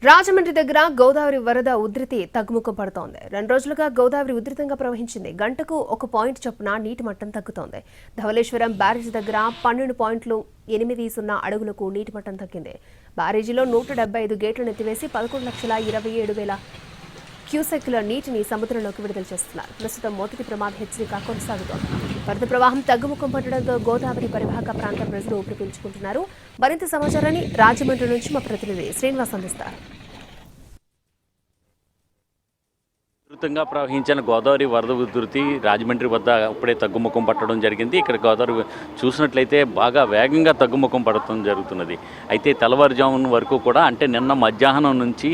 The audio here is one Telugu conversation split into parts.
రాజమండ్రి దగ్గర గోదావరి వరద ఉధృతి తగ్గుముఖం పడుతోంది. 2 రోజులుగా గోదావరి ఉధృతంగా ప్రవహించింది. గంటకు 1 పాయింట్ చొప్పున నీటి మట్టం తగ్గుతోంది. ధవళేశ్వరం బ్యారేజీ దగ్గర 12.80 అడుగులకు నీటి మట్టం తగ్గింది. బ్యారేజీలో 175 గేట్లను ఎత్తివేసి 11,27,000 క్యూసెక్ల నీటిని సముద్రంలోకి విడుదల చేస్తున్నారు. ప్రస్తుతం మొదటి ప్రమాద హెచ్చరిక కొనసాగుతోంది. వరద ప్రవాహం తగ్గుముఖం పట్టడంతో గోదావరి పరివాహక ప్రాంత ప్రజలు ఊపిరి పీల్చుకుంటున్నారు. మరింత సమాచారాన్ని రాజమండ్రి నుంచి మా ప్రతినిధి శ్రీనివాస్ అందిస్తారు. విస్తృతంగా ప్రవహించిన గోదావరి వరద ఉధృతి రాజమండ్రి వద్ద ఇప్పుడే తగ్గుముఖం పట్టడం జరిగింది. ఇక్కడ గోదావరి చూసినట్లయితే బాగా వేగంగా తగ్గుముఖం పడటం జరుగుతున్నది. అయితే తెల్లవారుజామున వరకు కూడా అంటే నిన్న మధ్యాహ్నం నుంచి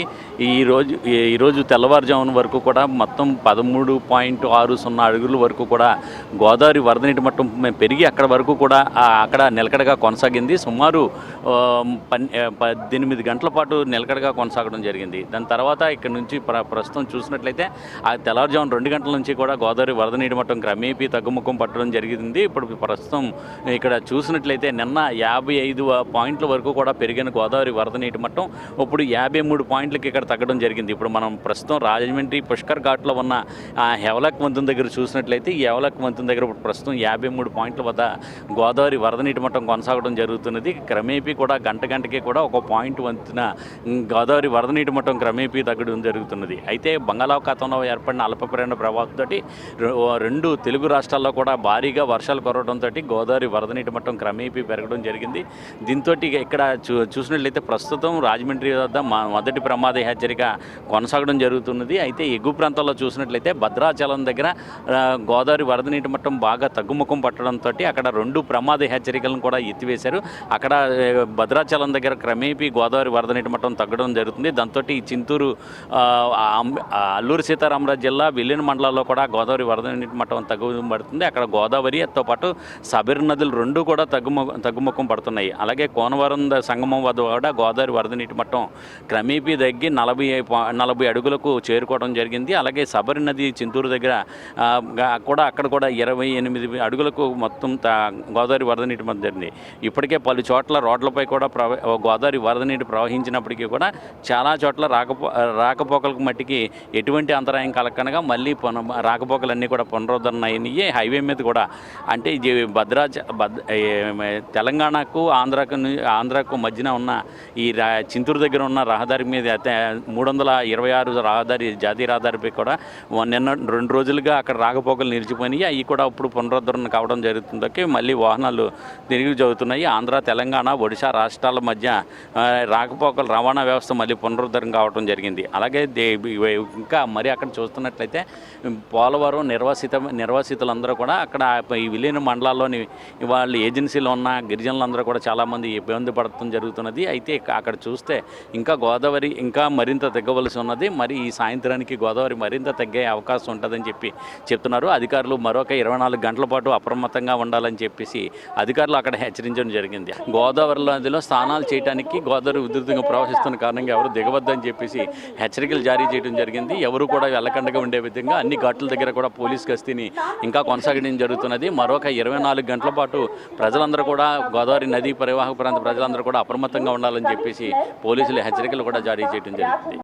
ఈరోజు తెల్లవారుజామున వరకు కూడా మొత్తం 13.60 అడుగుల వరకు కూడా గోదావరి వరద నీటి మట్టం పెరిగి అక్కడ వరకు కూడా అక్కడ నిలకడగా కొనసాగింది. సుమారు 18 గంటల పాటు నిలకడగా కొనసాగడం జరిగింది. దాని తర్వాత ఇక్కడ నుంచి ప్రస్తుతం చూసినట్లయితే ఆ తెల్లవారుజామున 2 గంటల నుంచి కూడా గోదావరి వరద నీటి మట్టం క్రమేపీ తగ్గుముఖం పట్టడం జరిగింది. ఇప్పుడు ప్రస్తుతం ఇక్కడ చూసినట్లయితే నిన్న 55 పాయింట్ల వరకు కూడా పెరిగిన గోదావరి వరద నీటి మట్టం ఇప్పుడు 53 పాయింట్లకి ఇక్కడ తగ్గడం జరిగింది. ఇప్పుడు మనం ప్రస్తుతం రాజమండ్రి పుష్కర్ ఘాట్లో ఉన్న హెవలక్ వంతెన దగ్గర చూసినట్లయితే ఈ హెవలక్ వంతెన దగ్గర ఇప్పుడు ప్రస్తుతం 53 పాయింట్ల వద్ద గోదావరి వరద నీటి మట్టం కొనసాగడం జరుగుతున్నది. క్రమేపీ కూడా గంటకి కూడా 1 పాయింట్ వంతున గోదావరి వరద నీటి మట్టం క్రమేపీ తగ్గడం జరుగుతున్నది. అయితే బంగాళాఖాతంలో ఏర్పడిన అల్పపీడన ప్రభావంతో 2 తెలుగు రాష్ట్రాల్లో కూడా భారీగా వర్షాలు కురవడంతో గోదావరి వరద నీటి మట్టం క్రమేపీ పెరగడం జరిగింది. దీంతో ఇక్కడ చూసినట్లయితే ప్రస్తుతం రాజమండ్రి వద్ద మొదటి ప్రమాద హెచ్చరిక కొనసాగడం జరుగుతున్నది. అయితే ఎగువ ప్రాంతాల్లో చూసినట్లయితే భద్రాచలం దగ్గర గోదావరి వరద నీటి మట్టం బాగా తగ్గుముఖం పట్టడంతో అక్కడ 2 ప్రమాద హెచ్చరికలను కూడా ఎత్తివేశారు. అక్కడ భద్రాచలం దగ్గర క్రమేపీ గోదావరి వరద నీటి మట్టం తగ్గడం జరుగుతుంది. దాంతో చింతూరు అల్లూరు సీతారామరాజు జిల్లా విలీన మండలాల్లో కూడా గోదావరి వరద నీటి మట్టం తగ్గుపడుతుంది. అక్కడ గోదావరితో పాటు సబిర్ నదులు 2 కూడా తగ్గుముఖం పడుతున్నాయి. అలాగే కోనవరం సంగమం వద్ద కూడా గోదావరి వరద నీటి మట్టం క్రమేపీ తగ్గి 40 అడుగులకు చేరుకోవడం జరిగింది. అలాగే సబరి నది చింతూరు దగ్గర అక్కడ కూడా 28 అడుగులకు మొత్తం గోదావరి వరద నీటి మట్టం జరిగింది. ఇప్పటికే పలు చోట్ల రోడ్లపై కూడా గోదావరి వరద నీటి ప్రవహించినప్పటికీ కూడా చాలా చోట్ల రాకపోకలకు మట్టికి ఎటువంటి అంతరాయం కలగనగా మళ్ళీ రాకపోకలన్నీ కూడా పునరుద్ధరణ అయినాయి. హైవే మీద కూడా అంటే ఇది తెలంగాణకు ఆంధ్రాకు మధ్యన ఉన్న ఈ చింతూరు దగ్గర ఉన్న రహదారి మీద 326 రహదారి జాతీయ రహదారిపై కూడా నిన్న 2 రోజులుగా అక్కడ రాకపోకలు నిలిచిపోయినాయి. అవి కూడా ఇప్పుడు పునరుద్ధరణ కావడం జరుగుతుంది. మళ్ళీ వాహనాలు తిరిగి జరుగుతున్నాయి. ఆంధ్ర, తెలంగాణ, ఒడిశా రాష్ట్రాల మధ్య రాకపోకలు రవాణా వ్యవస్థ మళ్ళీ పునరుద్ధరణ కావడం జరిగింది. అలాగే ఇంకా మరి అక్కడ చూస్తున్నట్లయితే పోలవరం నిర్వాసితులందరూ కూడా అక్కడ ఈ విలీన మండలాల్లోని వాళ్ళ ఏజెన్సీలో ఉన్న గిరిజనులందరూ కూడా చాలామంది ఇబ్బంది పడటం జరుగుతున్నది. అయితే అక్కడ చూస్తే ఇంకా గోదావరి ఇంకా మరింత తగ్గవలసి ఉన్నది. మరి ఈ సాయంత్రానికి గోదావరి మరింత తగ్గే అవకాశం ఉంటుందని చెప్తున్నారు అధికారులు. మరొక 24 గంటల పాటు అప్రమత్తంగా ఉండాలని చెప్పేసి అధికారులు అక్కడ హెచ్చరించడం జరిగింది. గోదావరి నదిలో స్నానాలు చేయడానికి గోదావరి ఉధృతంగా ప్రవహిస్తున్న కారణంగా ఎవరు దిగవద్దని చెప్పేసి హెచ్చరికలు జారీ చేయడం జరిగింది. ఎవరు కూడా వెళ్ళకండగా ఉండే విధంగా అన్ని ఘాట్ల దగ్గర కూడా పోలీస్ గస్తీని ఇంకా కొనసాగడం జరుగుతున్నది. మరొక 24 గంటల పాటు ప్రజలందరూ కూడా గోదావరి నదీ పరివాహక ప్రాంత ప్రజలందరూ కూడా అప్రమత్తంగా ఉండాలని చెప్పేసి పోలీసులు హెచ్చరికలు కూడా జారీ చేయడం జరుగుతుంది.